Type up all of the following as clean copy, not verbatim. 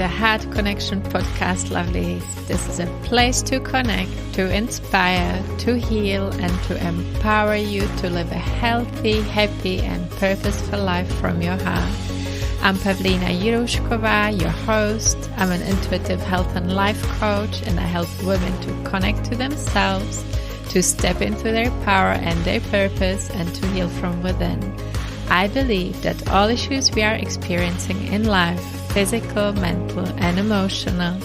the Heart Connection podcast, lovelies. This is a place to connect, to inspire, to heal, and to empower you to live a healthy, happy, and purposeful life from your heart. I'm Pavlina Jirushkova, your host. I'm an intuitive health and life coach, and I help women to connect to themselves, to step into their power and their purpose, and to heal from within. I believe that all issues we are experiencing in life, physical, mental, and emotional,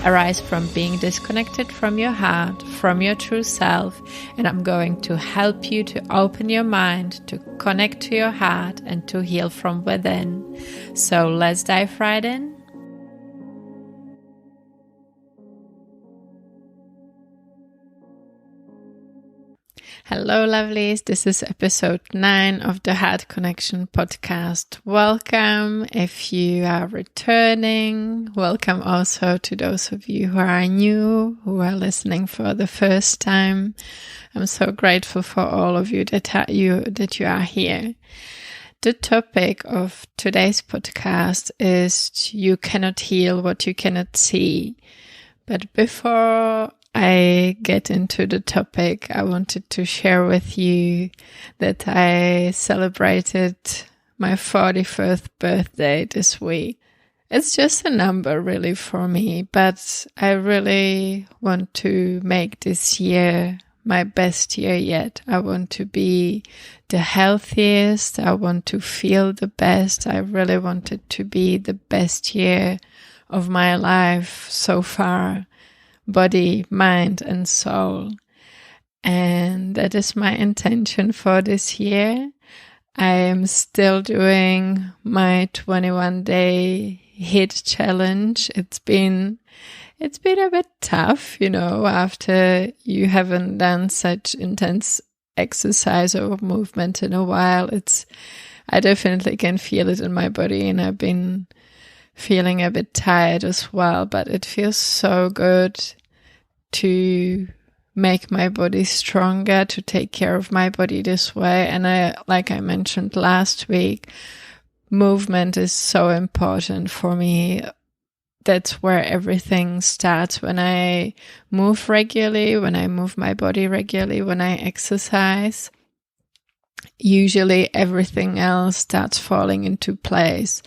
arise from being disconnected from your heart, from your true self, and I'm going to help you to open your mind, to connect to your heart, and to heal from within. So let's dive right in. Hello, lovelies. This is episode 9 of the Heart Connection podcast. Welcome if you are returning. Welcome also to those of you who are new, who are listening for the first time. I'm so grateful for all of you that you are here. The topic of today's podcast is you cannot heal what you cannot see. But before I get into the topic, I wanted to share with you that I celebrated my 41st birthday this week. It's just a number really for me, but I really want to make this year my best year yet. I want to be the healthiest. I want to feel the best. I really want it to be the best year of my life so far. Body, mind, and soul. And that is my intention for this year. I am still doing my 21-day HIIT challenge. It's been a bit tough, after you haven't done such intense exercise or movement in a while. I definitely can feel it in my body, and I've been feeling a bit tired as well, but it feels so good to make my body stronger, to take care of my body this way. And like I mentioned last week, movement is so important for me. That's where everything starts. When I move regularly, when I move my body regularly, when I exercise, usually everything else starts falling into place.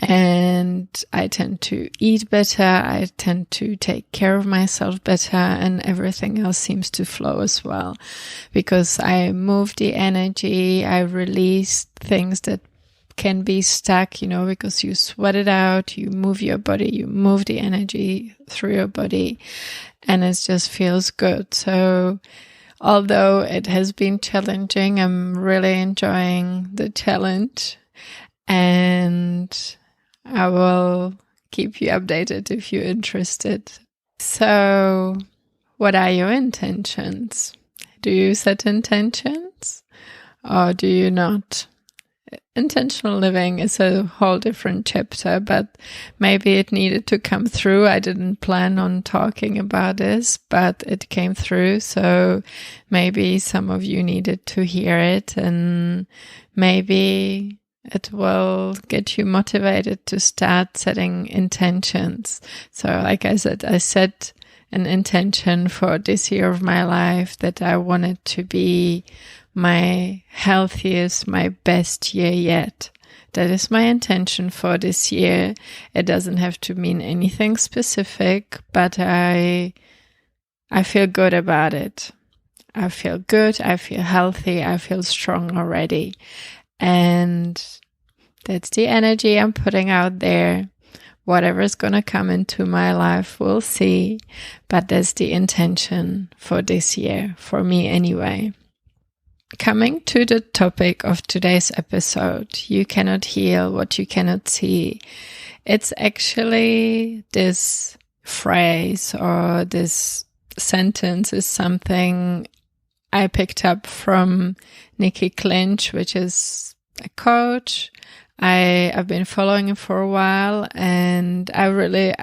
And I tend to eat better, I tend to take care of myself better, and everything else seems to flow as well. Because I move the energy, I release things that can be stuck, because you sweat it out, you move your body, you move the energy through your body, and it just feels good. So although it has been challenging, I'm really enjoying the challenge, and I will keep you updated if you're interested. So, what are your intentions? Do you set intentions or do you not? Intentional living is a whole different chapter, but maybe it needed to come through. I didn't plan on talking about this, but it came through. So maybe some of you needed to hear it, and maybe it will get you motivated to start setting intentions. So like I said, I set an intention for this year of my life that I want it to be my healthiest, my best year yet. That is my intention for this year. It doesn't have to mean anything specific, but I feel good about it. I feel good, I feel healthy, I feel strong already. And that's the energy I'm putting out there. Whatever's going to come into my life, we'll see. But that's the intention for this year, for me anyway. Coming to the topic of today's episode, you cannot heal what you cannot see. It's actually this phrase or this sentence is something I picked up from Nikki Clinch, which is a coach. I've been following him for a while, and I really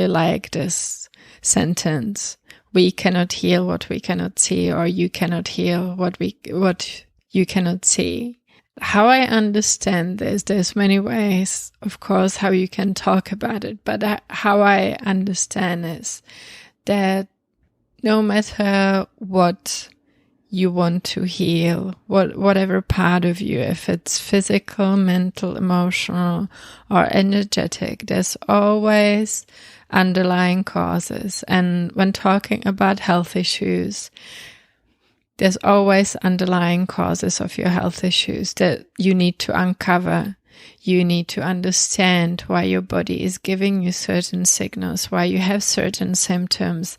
like this sentence. We cannot heal what we cannot see, or you cannot heal what you cannot see. how I understand this, there's many ways, of course, how you can talk about it, but how I understand is that no matter what you want to heal, whatever part of you, if it's physical, mental, emotional, or energetic, there's always underlying causes. And when talking about health issues, there's always underlying causes of your health issues that you need to uncover. You need to understand why your body is giving you certain signals, why you have certain symptoms.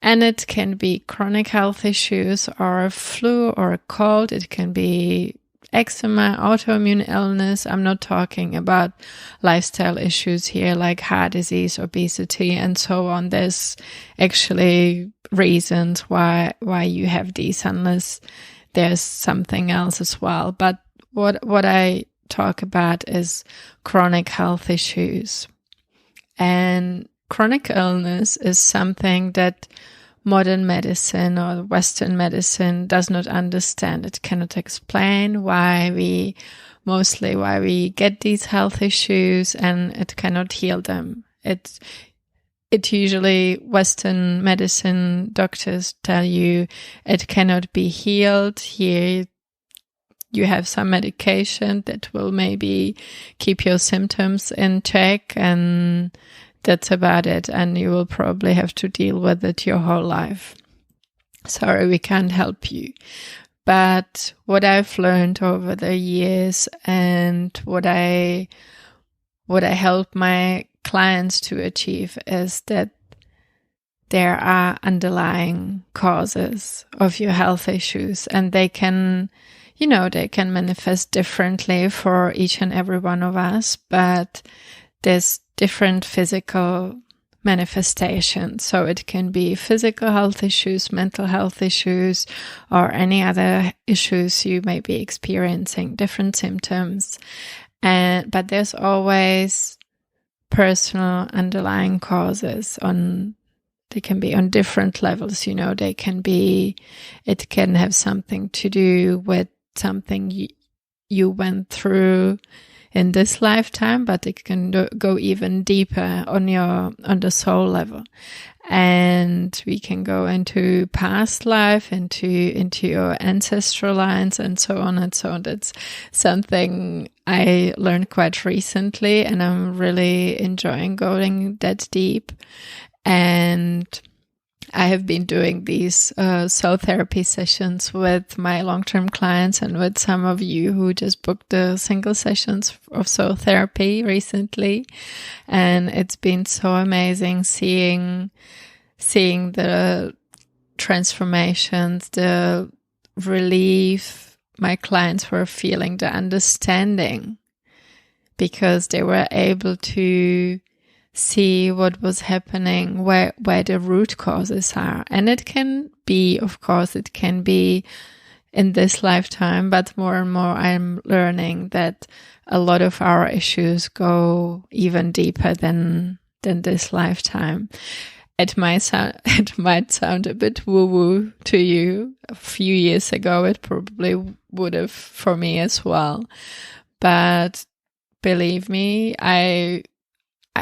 And it can be chronic health issues or a flu or a cold. It can be eczema, autoimmune illness. I'm not talking about lifestyle issues here like heart disease, obesity, and so on. There's actually reasons why you have these, unless there's something else as well. But what I talk about is chronic health issues. And chronic illness is something that modern medicine or Western medicine does not understand. It cannot explain why we get these health issues, and it cannot heal them. It usually, Western medicine doctors tell you it cannot be healed. Here you have some medication that will maybe keep your symptoms in check, and that's about it. And you will probably have to deal with it your whole life. Sorry, we can't help you. But what I've learned over the years, and what I help my clients to achieve, is that there are underlying causes of your health issues, and they can manifest differently for each and every one of us, but there's different physical manifestations. So it can be physical health issues, mental health issues, or any other issues you may be experiencing, different symptoms. But there's always personal underlying causes they can be on different levels. It can have something to do with something you went through in this lifetime, but it can go even deeper on the soul level. And we can go into past life, into your ancestral lines, and so on and so on. That's something I learned quite recently, and I'm really enjoying going that deep. And I have been doing these soul therapy sessions with my long-term clients and with some of you who just booked the single sessions of soul therapy recently. And it's been so amazing seeing the transformations, the relief my clients were feeling, the understanding, because they were able to see what was happening, where the root causes are. And it can be in this lifetime, but more and more I'm learning that a lot of our issues go even deeper than this lifetime. It might sound a bit woo-woo to you. A few years ago, it probably would have for me as well. But believe me, I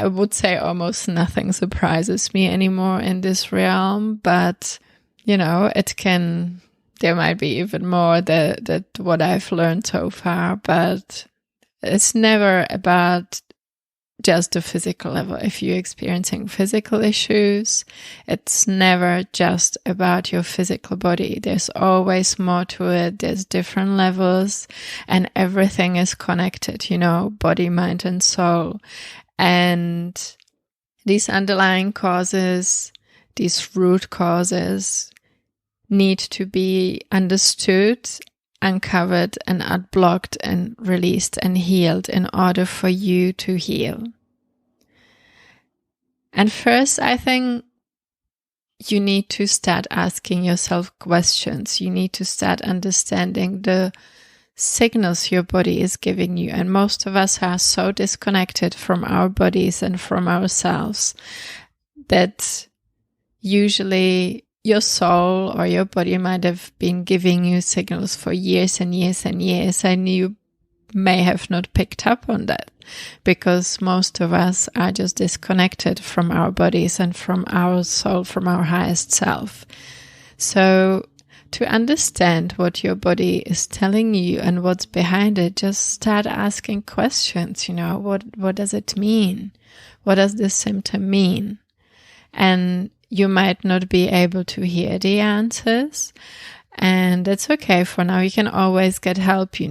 would say almost nothing surprises me anymore in this realm, but there might be even more that what I've learned so far, but it's never about just the physical level. If you're experiencing physical issues, it's never just about your physical body. There's always more to it. There's different levels, and everything is connected, body, mind, and soul. And these underlying causes, these root causes, need to be understood, uncovered, and unblocked, and released and healed in order for you to heal. And first, I think you need to start asking yourself questions. You need to start understanding the signals your body is giving you. And most of us are so disconnected from our bodies and from ourselves that usually your soul or your body might have been giving you signals for years and years and years, and you may have not picked up on that, because most of us are just disconnected from our bodies and from our soul, from our highest self. So to understand what your body is telling you and what's behind it, just start asking questions. What does it mean? What does this symptom mean? And you might not be able to hear the answers, and that's okay for now. You can always get help. You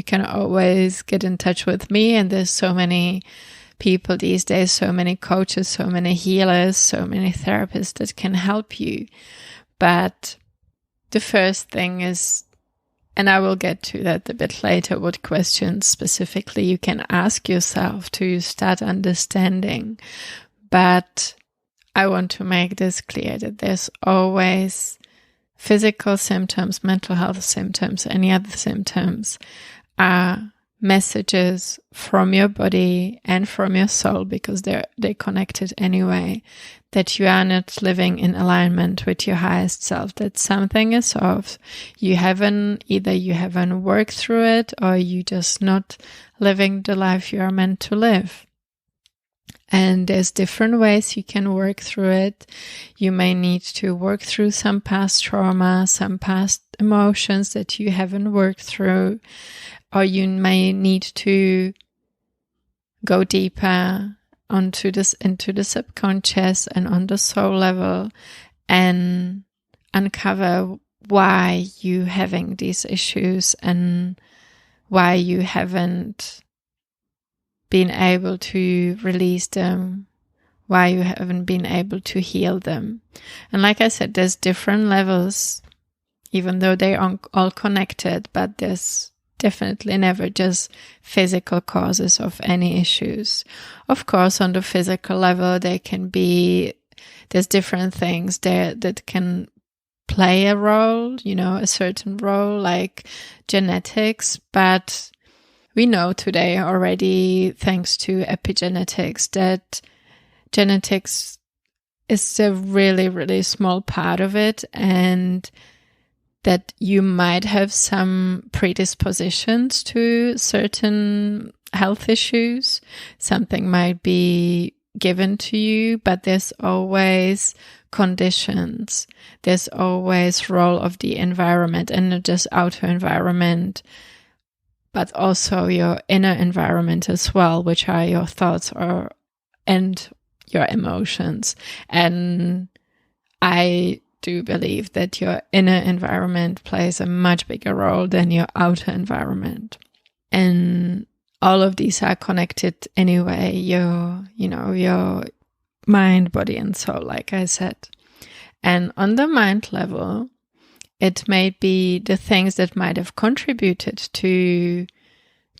can always get in touch with me, and there's so many people these days, so many coaches, so many healers, so many therapists that can help you. But the first thing is, and I will get to that a bit later, what questions specifically you can ask yourself to start understanding. But I want to make this clear that there's always physical symptoms, mental health symptoms, any other symptoms are messages from your body and from your soul, because they're connected anyway, that you are not living in alignment with your highest self, that something is off. Either you haven't worked through it, or you just not living the life you are meant to live. And there's different ways you can work through it. You may need to work through some past trauma, some past emotions that you haven't worked through, or you may need to go deeper into the subconscious and on the soul level and uncover why you having these issues and why you haven't been able to release them, why you haven't been able to heal them. And like I said, there's different levels, even though they are all connected, but there's definitely never just physical causes of any issues. Of course, on the physical level, there's different things there that can play a role, a certain role, like genetics, but we know today already, thanks to epigenetics, that genetics is a really, really small part of it, and that you might have some predispositions to certain health issues. Something might be given to you, but there's always conditions. There's always role of the environment, and not just outer environment, but also your inner environment as well, which are your thoughts and your emotions. And I do believe that your inner environment plays a much bigger role than your outer environment. And all of these are connected anyway, your mind, body, and soul, like I said. And on the mind level, it may be the things that might have contributed to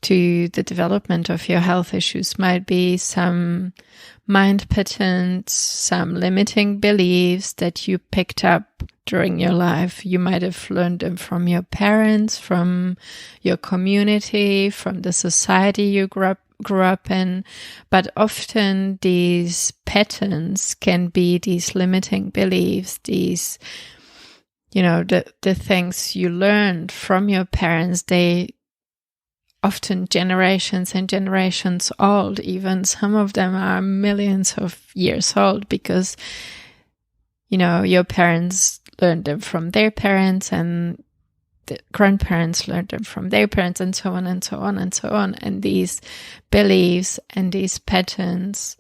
the development of your health issues, might be some mind patterns, some limiting beliefs that you picked up during your life. You might have learned them from your parents, from your community, from the society you grew up in. But often these patterns can be these limiting beliefs, these the things you learned from your parents. They often generations and generations old. Even some of them are millions of years old, because your parents learned them from their parents, and the grandparents learned them from their parents, and so on and so on and so on. And these beliefs and these patterns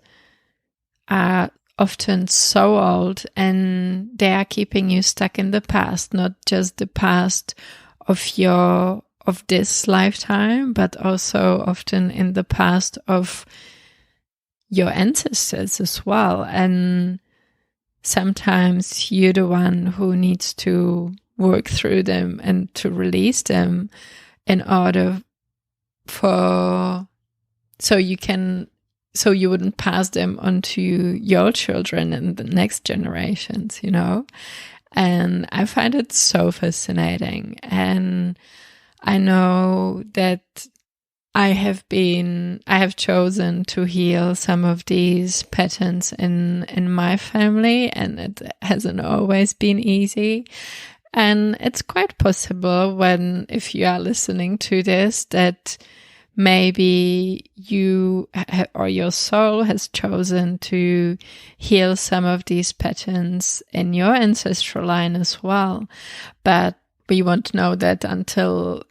are often so old, and they are keeping you stuck in the past, not just the past of this lifetime, but also often in the past of your ancestors as well. And sometimes you're the one who needs to work through them and to release them in order so you wouldn't pass them on to your children and the next generations, And I find it so fascinating. And I know that I have chosen to heal some of these patterns in my family, and it hasn't always been easy. And it's quite possible if you are listening to this, that maybe you or your soul has chosen to heal some of these patterns in your ancestral line as well. But we won't know that until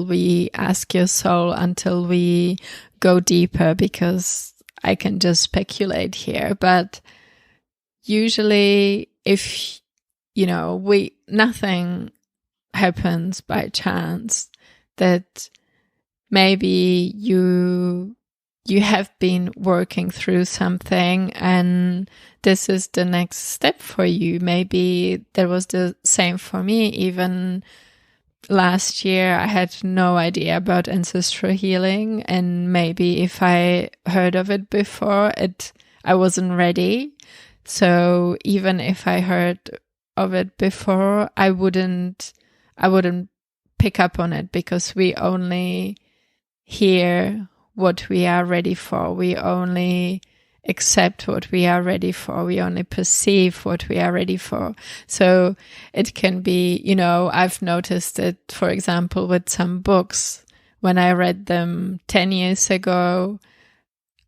we ask your soul, until we go deeper, because I can just speculate here. But usually if, nothing happens by chance, that maybe you have been working through something and this is the next step for you. Maybe that was the same for me. Even last year, I had no idea about ancestral healing, and maybe if I heard of it before, I wasn't ready. So even if I heard of it before, I wouldn't pick up on it, because we only hear what we are ready for. We only accept what we are ready for. We only perceive what we are ready for. So it can be, I've noticed it, for example, with some books. When I read them 10 years ago,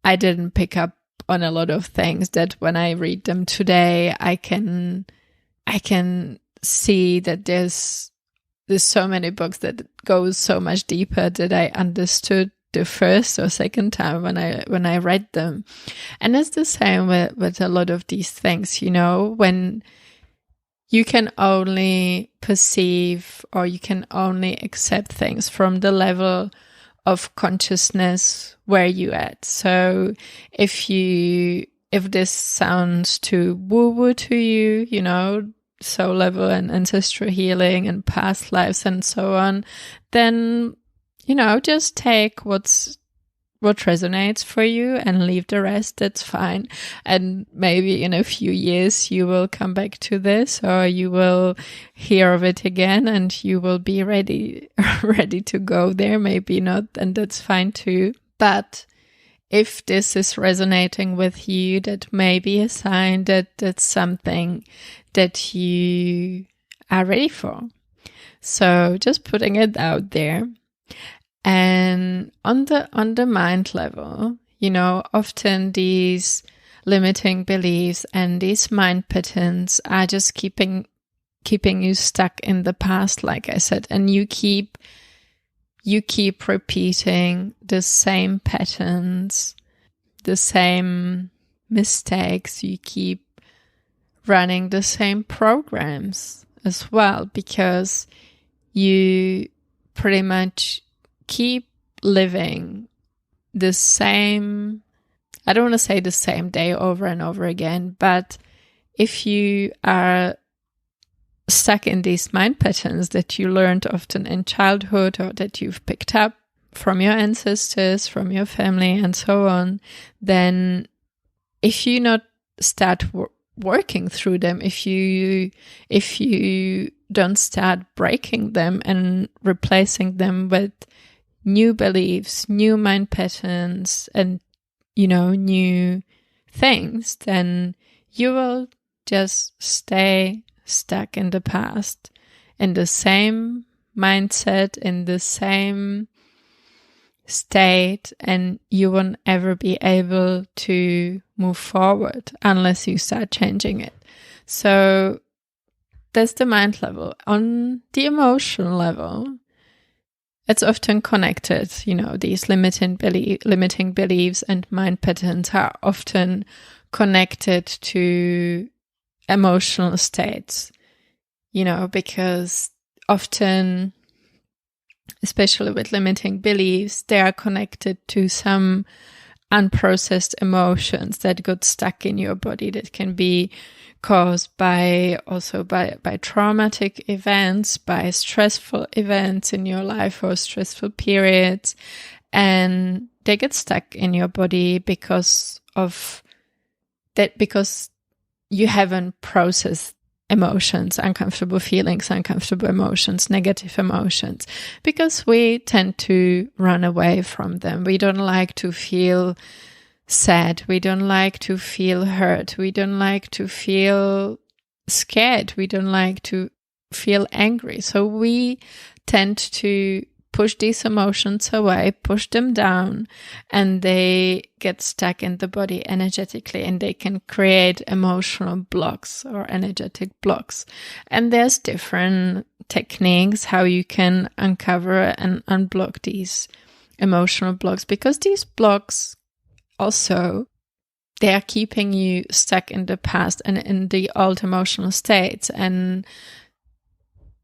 I didn't pick up on a lot of things that when I read them today, I can see that there's so many books that go so much deeper that I understood the first or second time when I read them. And it's the same with a lot of these things, when you can only perceive or you can only accept things from the level of consciousness where you at. So if this sounds too woo-woo to you, soul level and ancestral healing and past lives and so on, then just take what resonates for you and leave the rest. That's fine. And maybe in a few years you will come back to this, or you will hear of it again and you will be ready to go there. Maybe not, and that's fine too. But if this is resonating with you, that may be a sign that that's something that you are ready for. So just putting it out there. And on the mind level, often these limiting beliefs and these mind patterns are just keeping you stuck in the past, like I said, and you keep repeating the same patterns, the same mistakes. You keep running the same programs as well, because you pretty much keep living the same, I don't want to say the same day over and over again, but if you are stuck in these mind patterns that you learned often in childhood, or that you've picked up from your ancestors, from your family and so on, then if you not start working through them, if you don't start breaking them and replacing them with new beliefs, new mind patterns, and new things, then you will just stay stuck in the past, in the same mindset, in the same state, and you won't ever be able to move forward unless you start changing it. So that's the mind level. On the emotional level, it's often connected. These limiting beliefs and mind patterns are often connected to emotional states, because often, especially with limiting beliefs, they are connected to some unprocessed emotions that got stuck in your body, that can be caused by traumatic events, by stressful events in your life or stressful periods, and they get stuck in your body because of that, because you haven't processed emotions, uncomfortable feelings, uncomfortable emotions, negative emotions, because we tend to run away from them. We don't like to feel sad. We don't like to feel hurt. We don't like to feel scared. We don't like to feel angry. So we tend to push these emotions away, push them down, and they get stuck in the body energetically, and they can create emotional blocks or energetic blocks. And there's different techniques how you can uncover and unblock these emotional blocks, because these blocks also, they are keeping you stuck in the past and in the old emotional states, and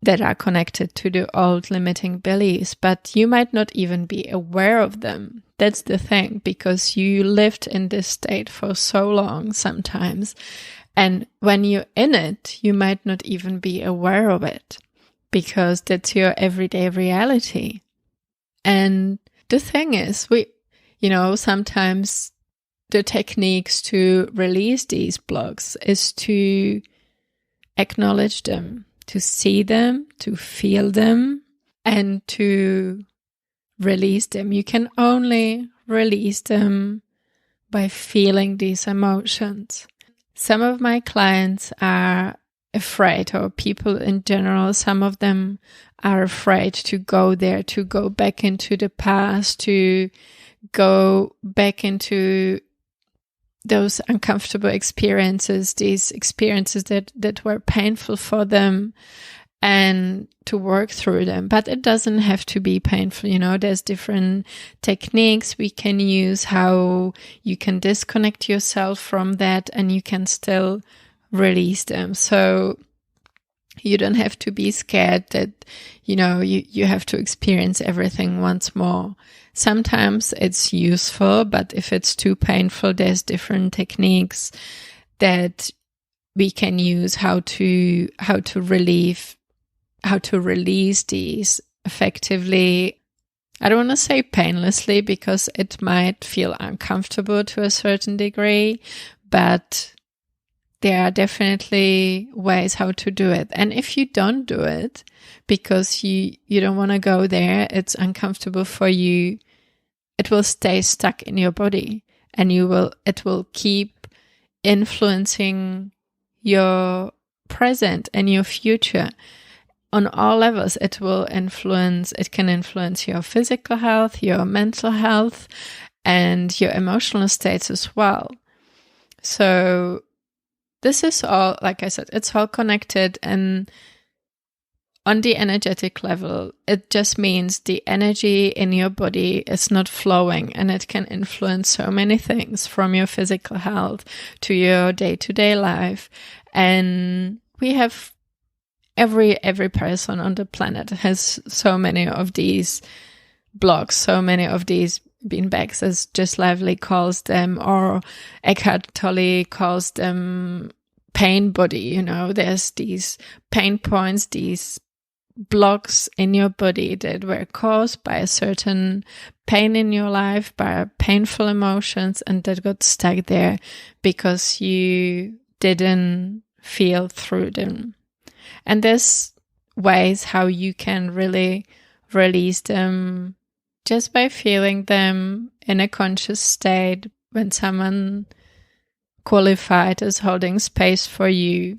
that are connected to the old limiting beliefs, but you might not even be aware of them. That's the thing, because you lived in this state for so long sometimes. And when you're in it, you might not even be aware of it, because that's your everyday reality. And the thing is, sometimes the techniques to release these blocks is to acknowledge them, to see them, to feel them, and to release them. You can only release them by feeling these emotions. Some of my clients are afraid, or people in general, some of them are afraid to go there, to go back into the past, to go back into those uncomfortable experiences, these experiences that were painful for them, and to work through them. But it doesn't have to be painful. There's different techniques we can use, how you can disconnect yourself from that and you can still release them. So you don't have to be scared that, you have to experience everything once more. Sometimes it's useful, but if it's too painful, there's different techniques that we can use how to release these effectively. I don't want to say painlessly, because it might feel uncomfortable to a certain degree, but there are definitely ways how to do it. And if you don't do it because you don't want to go there, it's uncomfortable for you, it will stay stuck in your body, and it will keep influencing your present and your future on all levels. It can influence your physical health, your mental health, and your emotional states as well. So this is all, like I said, it's all connected, and on the energetic level, it just means the energy in your body is not flowing, and it can influence so many things, from your physical health to your day-to-day life. And we have every person on the planet has so many of these blocks, so many of these beanbags, as Just Lively calls them, or Eckhart Tolle calls them pain body. There's these pain points, these blocks in your body that were caused by a certain pain in your life, by painful emotions, and that got stuck there because you didn't feel through them. And there's ways how you can really release them just by feeling them in a conscious state, when someone qualified is holding space for you.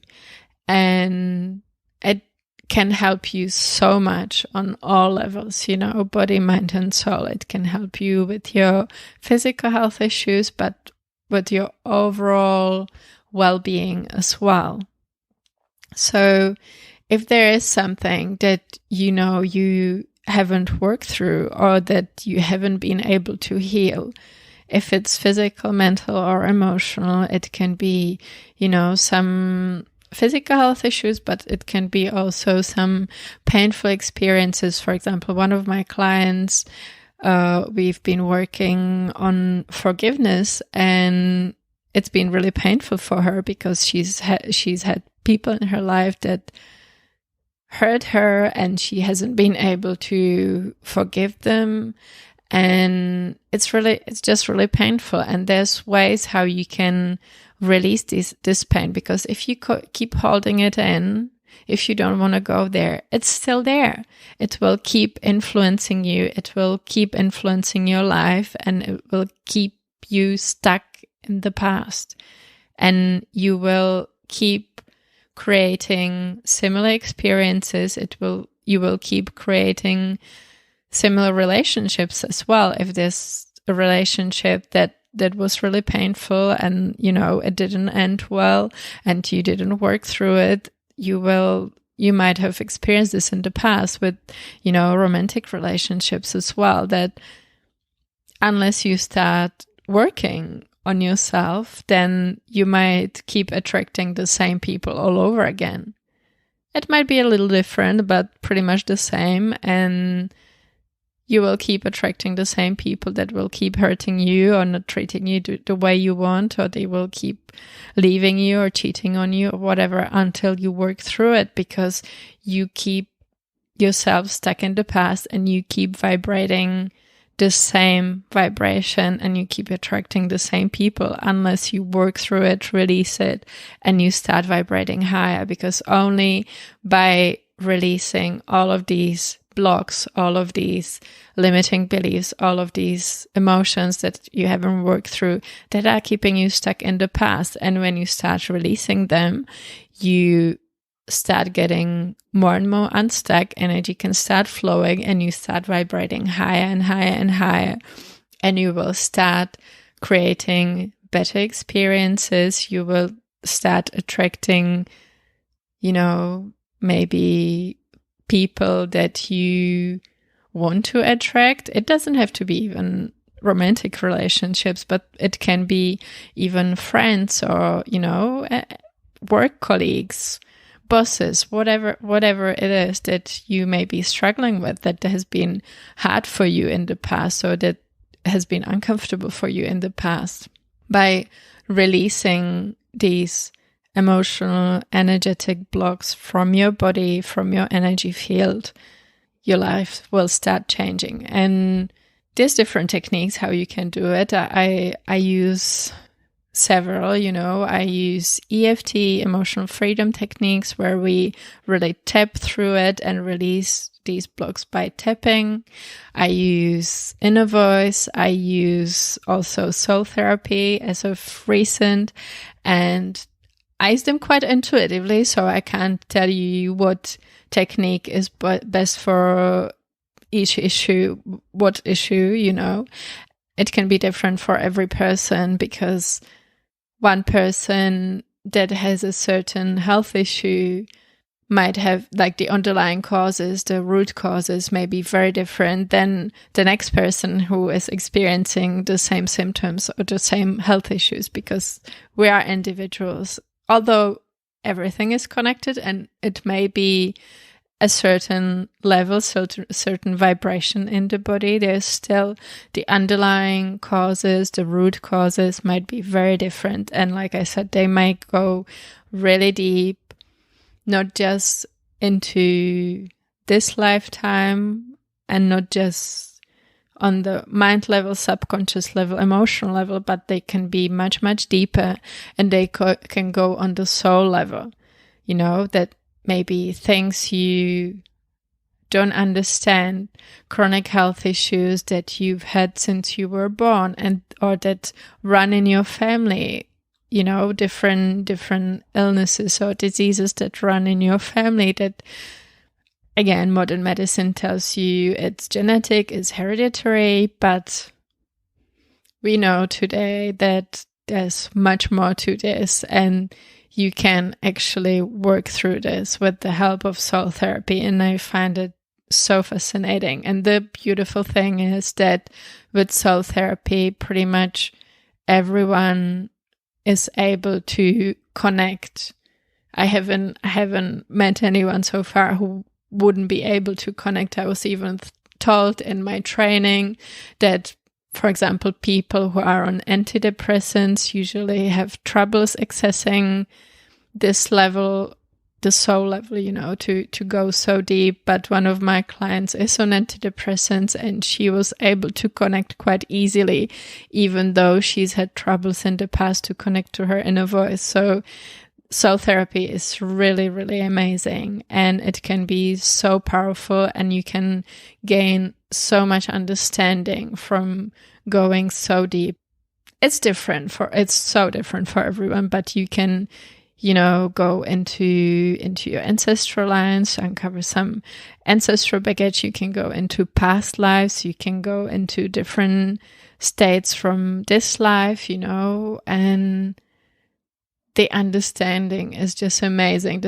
And it can help you so much on all levels, body, mind, and soul. It can help you with your physical health issues, but with your overall well-being as well. So if there is something that you haven't worked through, or that you haven't been able to heal, if it's physical, mental, or emotional, it can be, some physical health issues, but it can be also some painful experiences. For example, one of my clients, we've been working on forgiveness, and it's been really painful for her, because she's had people in her life that hurt her, and she hasn't been able to forgive them, and it's just really painful. And there's ways how you can release this pain, because if you keep holding it in, if you don't want to go there, it's still there. It will keep influencing you, it will keep influencing your life, and it will keep you stuck in the past, and you will keep creating similar experiences. You will keep creating similar relationships as well. If there's a relationship that was really painful and, it didn't end well and you didn't work through it, you might have experienced this in the past with, romantic relationships as well, that unless you start working on yourself, then you might keep attracting the same people all over again. It might be a little different, but pretty much the same. And you will keep attracting the same people that will keep hurting you or not treating you the way you want, or they will keep leaving you or cheating on you or whatever until you work through it, because you keep yourself stuck in the past and you keep vibrating the same vibration and you keep attracting the same people unless you work through it, release it, and you start vibrating higher. Because only by releasing all of these blocks, all of these limiting beliefs, all of these emotions that you haven't worked through that are keeping you stuck in the past. And when you start releasing them, you start getting more and more unstuck. Energy can start flowing and you start vibrating higher and higher and higher. And you will start creating better experiences. You will start attracting, maybe people that you want to attract. It doesn't have to be even romantic relationships, but it can be even friends or, work colleagues, bosses, whatever it is that you may be struggling with, that has been hard for you in the past or that has been uncomfortable for you in the past. By releasing these emotional, energetic blocks from your body, from your energy field, your life will start changing. And there's different techniques how you can do it. I use several, I use EFT, emotional freedom techniques, where we really tap through it and release these blocks by tapping. I use inner voice. I use also soul therapy as of recent, and I use them quite intuitively, so I can't tell you what technique is best for each issue, what issue, It can be different for every person, because one person that has a certain health issue might have, like, the underlying causes, the root causes may be very different than the next person who is experiencing the same symptoms or the same health issues, because we are individuals. Although everything is connected and it may be a certain level, certain vibration in the body, there's still the underlying causes, the root causes might be very different. And like I said, they might go really deep, not just into this lifetime and not just on the mind level, subconscious level, emotional level, but they can be much, much deeper, and they can go on the soul level, that maybe things you don't understand, chronic health issues that you've had since you were born, or that run in your family, different illnesses or diseases that run in your family that, again, modern medicine tells you it's genetic, it's hereditary, but we know today that there's much more to this, and you can actually work through this with the help of soul therapy. And I find it so fascinating. And the beautiful thing is that with soul therapy, pretty much everyone is able to connect. I haven't met anyone so far who wouldn't be able to connect. I was even told in my training that, for example, people who are on antidepressants usually have troubles accessing this level, the soul level, to go so deep. But one of my clients is on antidepressants and she was able to connect quite easily, even though she's had troubles in the past to connect to her inner voice. So soul therapy is really, really amazing, and it can be so powerful, and you can gain so much understanding from going so deep. It's so different for everyone, but you can go into your ancestral lines, uncover some ancestral baggage. You can go into past lives. You can go into different states from this life, and the understanding is just amazing.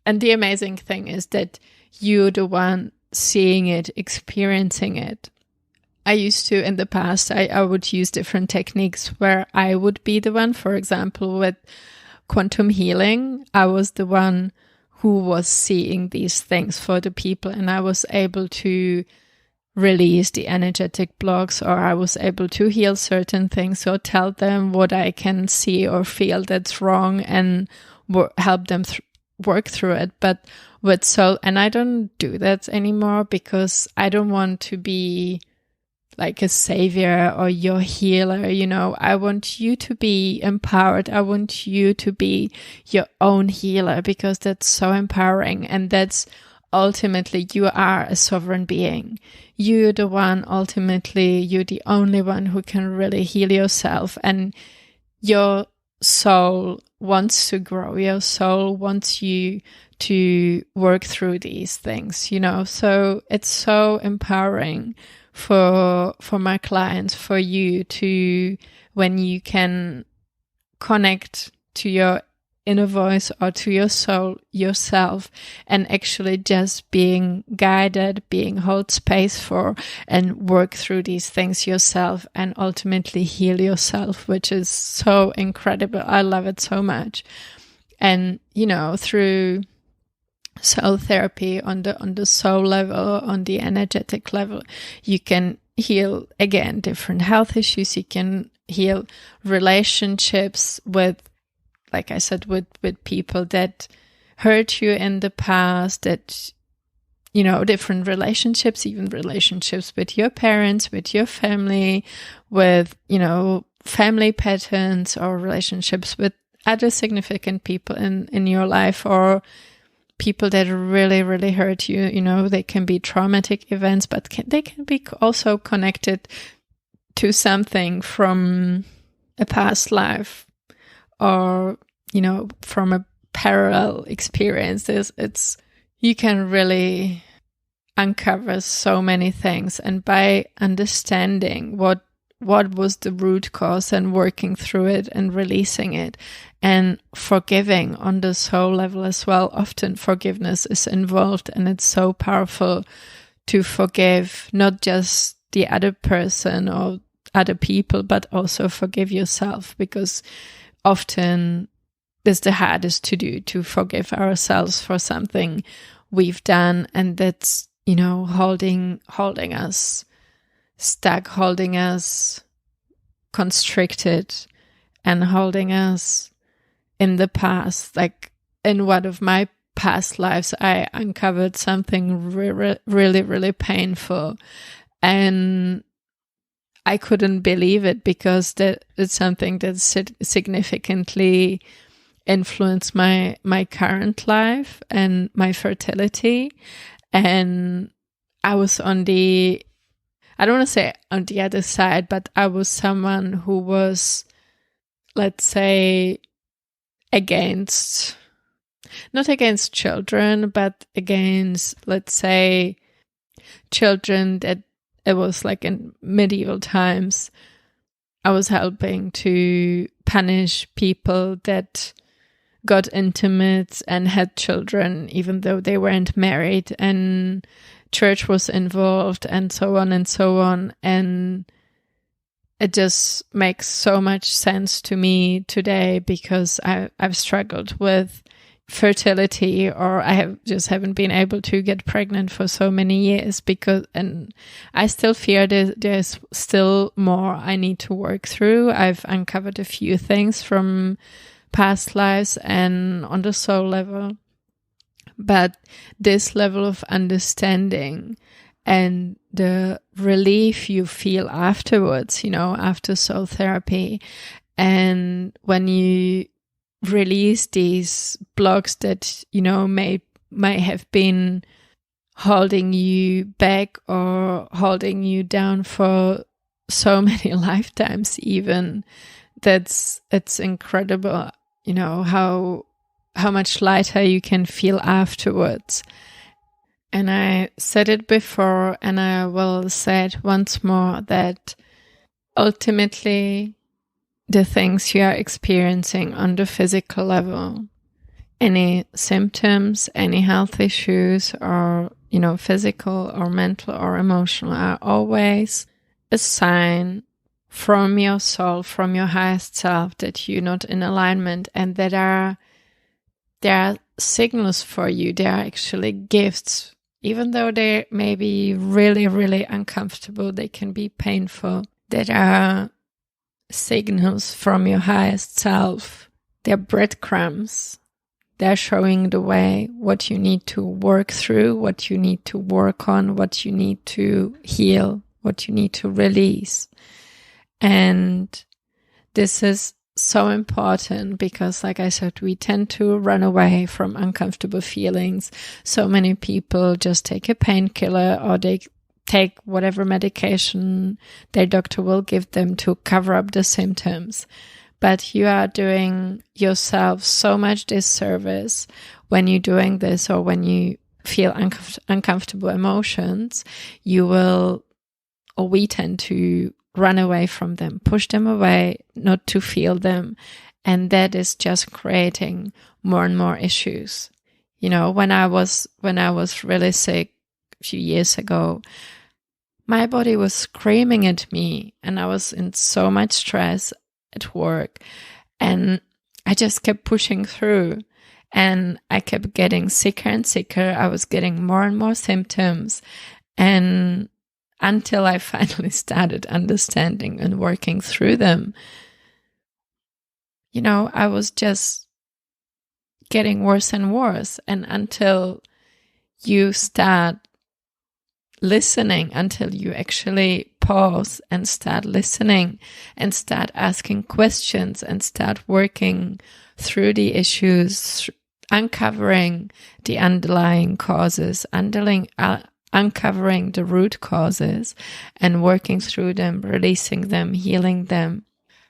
And the amazing thing is that you're the one seeing it, experiencing it. I used to, in the past, I would use different techniques where I would be the one. For example, with quantum healing, I was the one who was seeing these things for the people, and I was able to release the energetic blocks, or I was able to heal certain things, or tell them what I can see or feel that's wrong, and help them work through it. But with soul, and I don't do that anymore because I don't want to be like a savior or your healer. I want you to be empowered. I want you to be your own healer, because that's so empowering. And that's ultimately, you are a sovereign being. You're the one, ultimately, you're the only one who can really heal yourself. And your soul wants to grow. Your soul wants you to work through these things, So it's so empowering for my clients, for you to, when you can connect to your inner voice or to your soul yourself, and actually just being guided, being held space for, and work through these things yourself, and ultimately heal yourself, which is so incredible. I love it so much. And through soul therapy, on the soul level, on the energetic level, you can heal, again, different health issues. You can heal relationships with, like I said, with people that hurt you in the past, that, different relationships, even relationships with your parents, with your family, with, family patterns, or relationships with other significant people in your life, or people that really, really hurt you. They can be traumatic events, but they can be also connected to something from a past life, or, from a parallel experience. You can really uncover so many things. And by understanding what was the root cause, and working through it and releasing it, and forgiving on the soul level as well. Often forgiveness is involved, and it's so powerful to forgive not just the other person or other people, but also forgive yourself, because often it's the hardest to do, to forgive ourselves for something we've done, and that's, holding us stuck, holding us constricted, and holding us in the past. Like in one of my past lives, I uncovered something really, really painful, and I couldn't believe it, because it's something that significantly influenced my current life and my fertility. And I was I don't want to say on the other side, but I was someone who was, let's say, not against children, but against, let's say, children that it was like in medieval times. I was helping to punish people that got intimate and had children, even though they weren't married, and church was involved, and so on and so on. And it just makes so much sense to me today, because I've struggled with fertility, or I haven't been able to get pregnant for so many years, and I still fear there's still more I need to work through. I've uncovered a few things from past lives and on the soul level, but this level of understanding and the relief you feel afterwards, after soul therapy, and when you release these blocks that may have been holding you back or holding you down for so many lifetimes, even, it's incredible. how much lighter you can feel afterwards. And I said it before, and I will say it once more, that ultimately the things you are experiencing on the physical level, any symptoms, any health issues, or, physical or mental or emotional, are always a sign from your soul, from your highest self, that you're not in alignment, and that there are signals for you. They are actually gifts. Even though they may be really, really uncomfortable, they can be painful. There are signals from your highest self. They're breadcrumbs. They're showing the way, what you need to work through, what you need to work on, what you need to heal, what you need to release. And this is so important because, like I said, we tend to run away from uncomfortable feelings. So many people just take a painkiller, or they take whatever medication their doctor will give them to cover up the symptoms. But you are doing yourself so much disservice when you're doing this, or when you feel uncomfortable emotions. We tend to run away from them, push them away, not to feel them. And that is just creating more and more issues. When I was really sick a few years ago, my body was screaming at me, and I was in so much stress at work, and I just kept pushing through, and I kept getting sicker and sicker. I was getting more and more symptoms, and until I finally started understanding and working through them, I was just getting worse and worse. And until you start listening, until you actually pause and start listening and start asking questions and start working through the issues, uncovering the underlying causes, uncovering the root causes and working through them, releasing them, healing them.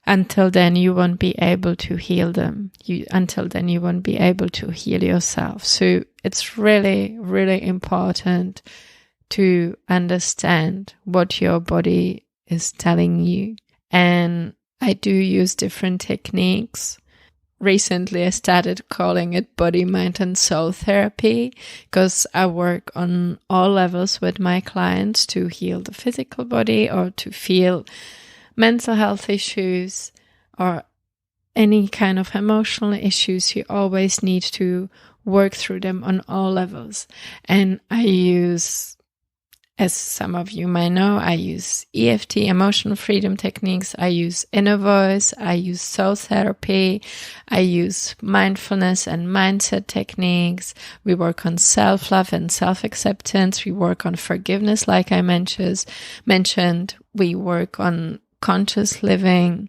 Until then, you won't be able to heal them. Until then, you won't be able to heal yourself. So it's really, really important to understand what your body is telling you. And I do use different techniques. Recently, I started calling it body, mind, and soul therapy, because I work on all levels with my clients to heal the physical body, or to feel mental health issues, or any kind of emotional issues. You always need to work through them on all levels. And I use, as some of you might know, I use EFT, emotional freedom techniques. I use inner voice. I use soul therapy. I use mindfulness and mindset techniques. We work on self-love and self-acceptance. We work on forgiveness, like I mentioned. We work on conscious living.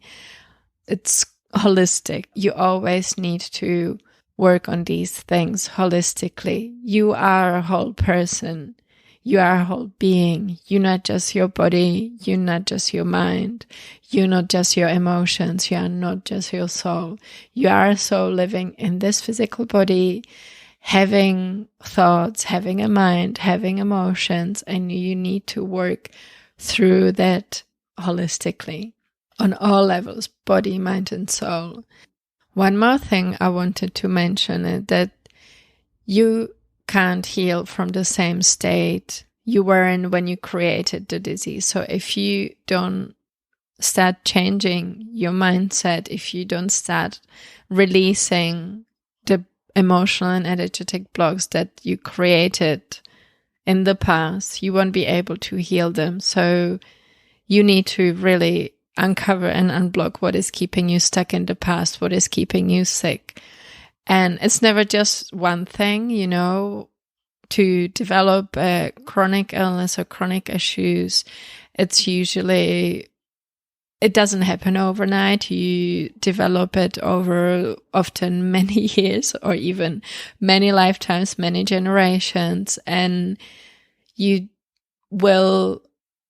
It's holistic. You always need to work on these things holistically. You are a whole person. You are a whole being. You're not just your body. You're not just your mind. You're not just your emotions. You are not just your soul. You are a soul living in this physical body, having thoughts, having a mind, having emotions, and you need to work through that holistically on all levels, body, mind, and soul. One more thing I wanted to mention is that you can't heal from the same state you were in when you created the disease. So if you don't start changing your mindset, if you don't start releasing the emotional and energetic blocks that you created in the past, you won't be able to heal them. So you need to really uncover and unblock what is keeping you stuck in the past, what is keeping you sick. And it's never just one thing, to develop a chronic illness or chronic issues. It's usually, it doesn't happen overnight. You develop it over often many years, or even many lifetimes, many generations. And you will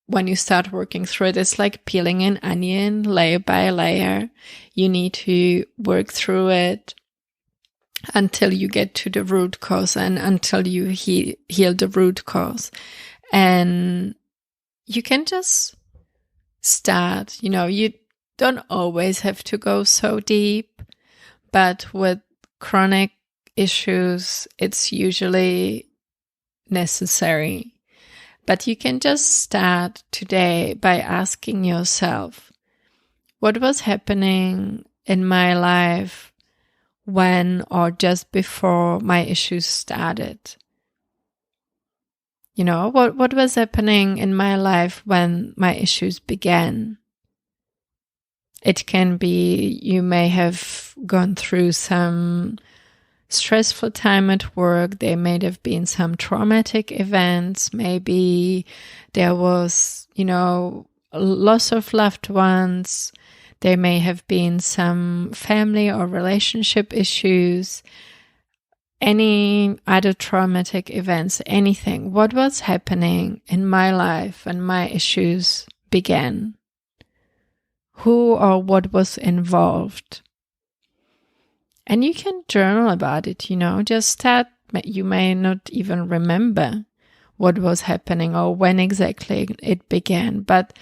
when you start working through it, it's like peeling an onion layer by layer. You need to work through it until you get to the root cause and until you heal the root cause. And you can just start, you don't always have to go so deep, but with chronic issues, it's usually necessary. But you can just start today by asking yourself, what was happening in my life when or just before my issues started? What was happening in my life when my issues began? It can be you may have gone through some stressful time at work. There may have been some traumatic events. Maybe there was, loss of loved ones. There may have been some family or relationship issues, any other traumatic events, anything. What was happening in my life when my issues began? Who or what was involved? And you can journal about it, just start. You may not even remember what was happening or when exactly it began, but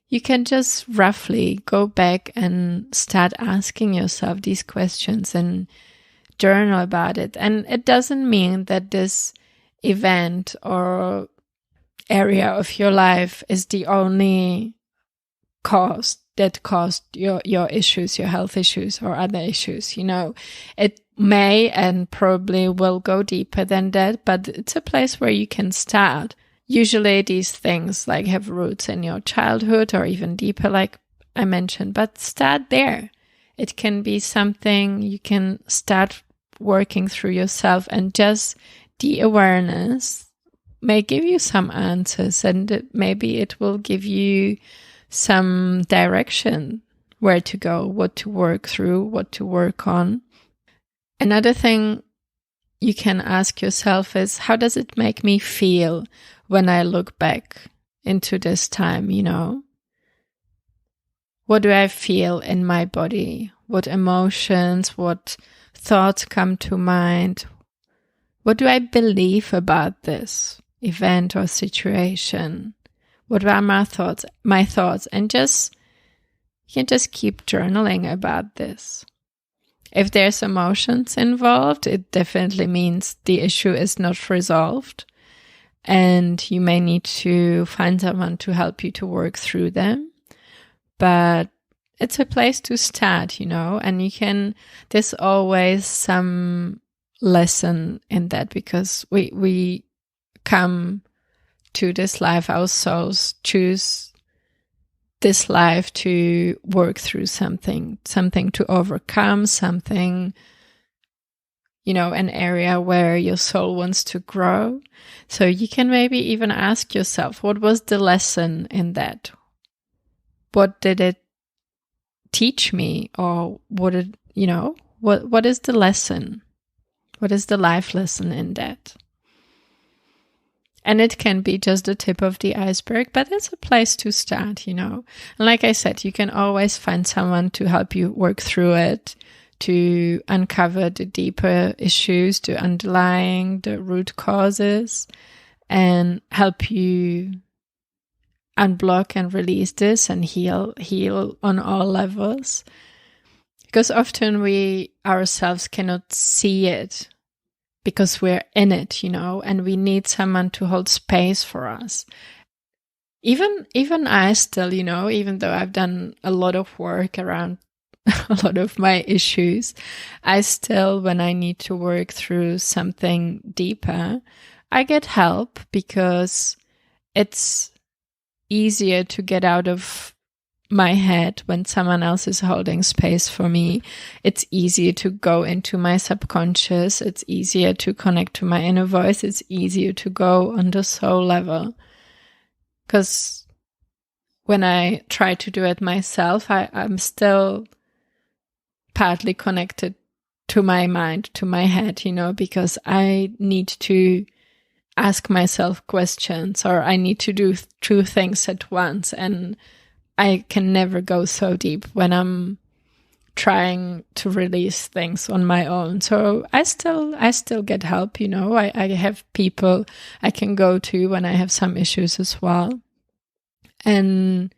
you can just roughly go back and start asking yourself these questions and journal about it. And it doesn't mean that this event or area of your life is the only cause that caused your issues, your health issues or other issues. It may and probably will go deeper than that, but it's a place where you can start. Usually these things like have roots in your childhood or even deeper, like I mentioned, but start there. It can be something you can start working through yourself, and just the awareness may give you some answers, and maybe it will give you some direction where to go, what to work through, what to work on. Another thing you can ask yourself is, how does it make me feel when I look back into this time, What do I feel in my body? What emotions, what thoughts come to mind? What do I believe about this event or situation? What are my thoughts? And you can just keep journaling about this. If there's emotions involved, it definitely means the issue is not resolved, and you may need to find someone to help you to work through them. But it's a place to start, and there's always some lesson in that, because we come to this life, our souls choose this life to work through something to overcome, something, an area where your soul wants to grow. So you can maybe even ask yourself, what was the lesson in that? What did it teach me? Or what is the lesson? What is the life lesson in that? And it can be just the tip of the iceberg, but it's a place to start, And like I said, you can always find someone to help you work through it, to uncover the deeper issues, the root causes, and help you unblock and release this and heal on all levels. Because often we ourselves cannot see it, because we're in it, and we need someone to hold space for us. Even I still, even though I've done a lot of work around a lot of my issues, I still, when I need to work through something deeper, I get help, because it's easier to get out of my head when someone else is holding space for me. It's easier to go into my subconscious. It's easier to connect to my inner voice. It's easier to go on the soul level. Because when I try to do it myself, I'm still partly connected to my mind, to my head, because I need to ask myself questions, or I need to do two things at once. And I can never go so deep when I'm trying to release things on my own. So I still get help, I have people I can go to when I have some issues as well. And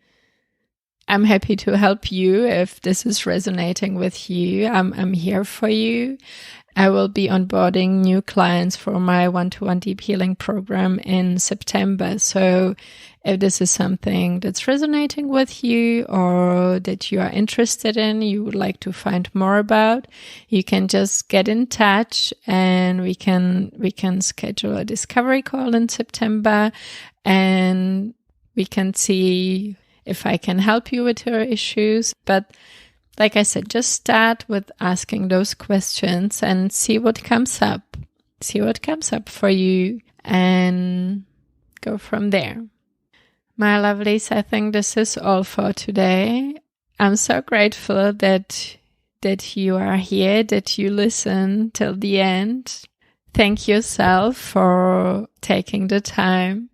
I'm happy to help you if this is resonating with you. I'm here for you. I will be onboarding new clients for my one-to-one deep healing program in September. So if this is something that's resonating with you or that you are interested in, you would like to find more about, you can just get in touch and we can schedule a discovery call in September, and we can see if I can help you with your issues. But like I said, just start with asking those questions and see what comes up. See what comes up for you and go from there. My lovelies, I think this is all for today. I'm so grateful that you are here, that you listen till the end. Thank yourself for taking the time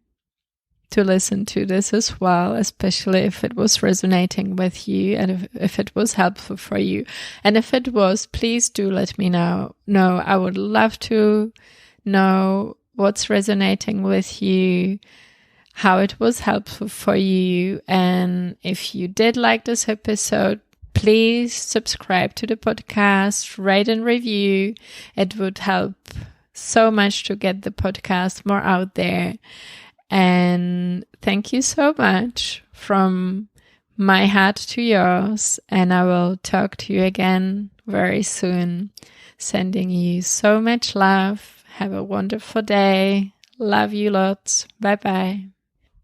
to listen to this as well, especially if it was resonating with you and if it was helpful for you. And if it was, please do let me know. No, I would love to know what's resonating with you, how it was helpful for you. And if you did like this episode, please subscribe to the podcast, rate and review. It would help so much to get the podcast more out there. And thank you so much from my heart to yours. And I will talk to you again very soon. Sending you so much love. Have a wonderful day. Love you lots. Bye-bye.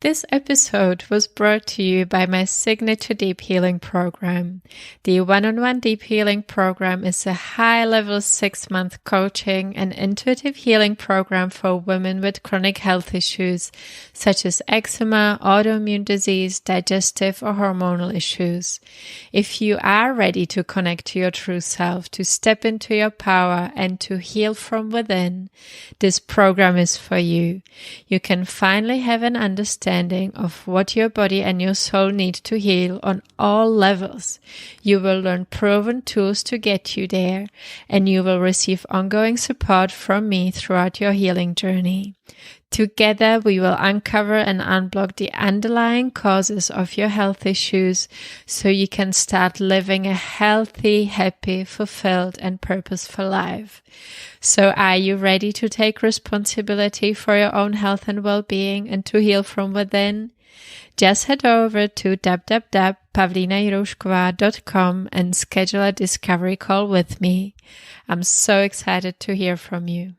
This episode was brought to you by my signature deep healing program. The one-on-one deep healing program is a high-level 6-month coaching and intuitive healing program for women with chronic health issues such as eczema, autoimmune disease, digestive or hormonal issues. If you are ready to connect to your true self, to step into your power and to heal from within, this program is for you. You can finally have an understanding of what your body and your soul need to heal on all levels. You will learn proven tools to get you there, and you will receive ongoing support from me throughout your healing journey. Together, we will uncover and unblock the underlying causes of your health issues so you can start living a healthy, happy, fulfilled, and purposeful life. So are you ready to take responsibility for your own health and well-being and to heal from within? Just head over to www.pavlinajiroušková.com and schedule a discovery call with me. I'm so excited to hear from you.